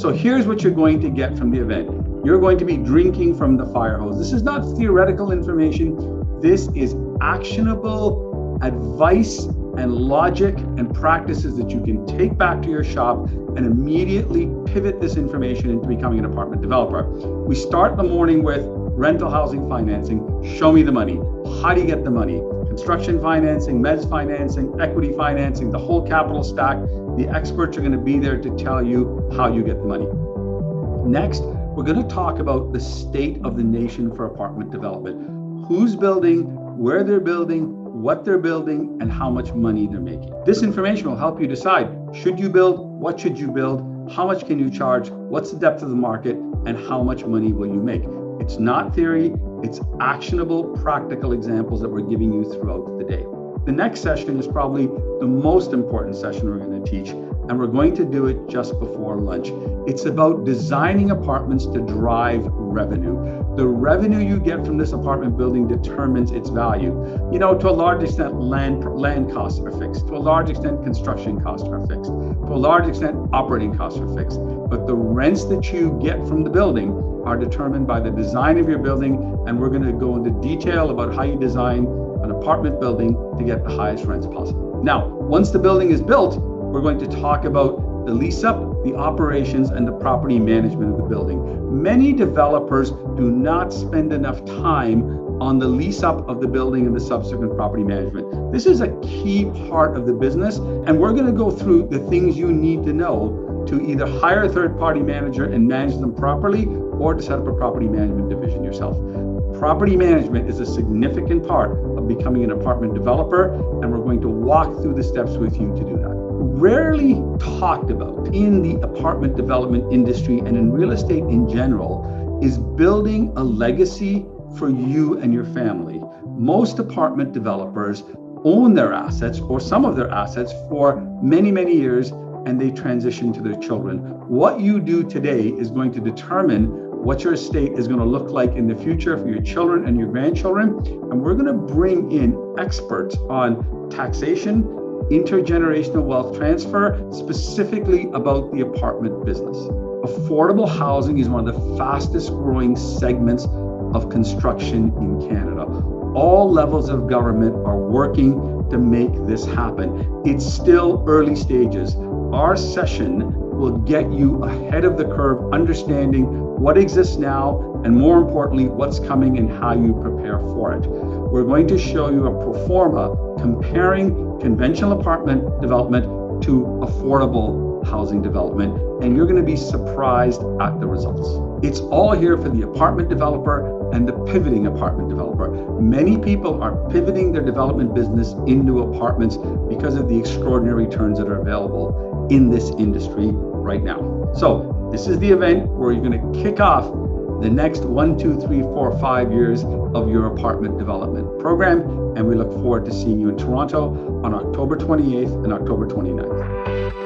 So here's what you're going to get from the event. You're going to be drinking from the fire hose. This is not theoretical information. This is actionable advice and logic and practices that you can take back to your shop and immediately pivot this information into becoming an apartment developer. We start the morning with rental housing financing. Show me the money. How do you get the money? Construction financing, mezz financing, equity financing, the whole capital stack. The experts are going to be there to tell you how you get the money. Next, we're going to talk about the state of the nation for apartment development. Who's building, where they're building, what they're building, and how much money they're making. This information will help you decide, should you build, what should you build, how much can you charge, what's the depth of the market, and how much money will you make. It's not theory, it's actionable, practical examples that we're giving you throughout the day. The next session is probably the most important session we're going to teach, and we're going to do it just before lunch. It's about designing apartments to drive revenue. The revenue you get from this apartment building determines its value. You know, to a large extent, land costs are fixed. To a large extent, construction costs are fixed. To a large extent, operating costs are fixed. But the rents that you get from the building are determined by the design of your building, and we're going to go into detail about how you design an apartment building to get the highest rents possible. Now, once the building is built, we're going to talk about the lease up, the operations, and the property management of the building. Many developers do not spend enough time on the lease up of the building and the subsequent property management. This is a key part of the business, and we're going to go through the things you need to know to either hire a third-party manager and manage them properly, or to set up a property management division yourself. Property management is a significant part of becoming an apartment developer, and we're going to walk through the steps with you to do that. Rarely talked about in the apartment development industry and in real estate in general is building a legacy for you and your family. Most apartment developers own their assets or some of their assets for many, many years, and they transition to their children. What you do today is going to determine what your estate is going to look like in the future for your children and your grandchildren. And we're going to bring in experts on taxation, intergenerational wealth transfer, specifically about the apartment business. Affordable housing is one of the fastest growing segments of construction in Canada. All levels of government are working to make this happen. It's still early stages. Our session will get you ahead of the curve, understanding what exists now, and more importantly, what's coming and how you prepare for it. We're going to show you a pro forma comparing conventional apartment development to affordable housing development, and you're going to be surprised at the results. It's all here for the apartment developer and the pivoting apartment developer. Many people are pivoting their development business into apartments because of the extraordinary returns that are available in this industry right now. So this is the event where you're going to kick off the next 1, 2, 3, 4, 5 years of your apartment development program. And we look forward to seeing you in Toronto on October 28th and October 29th.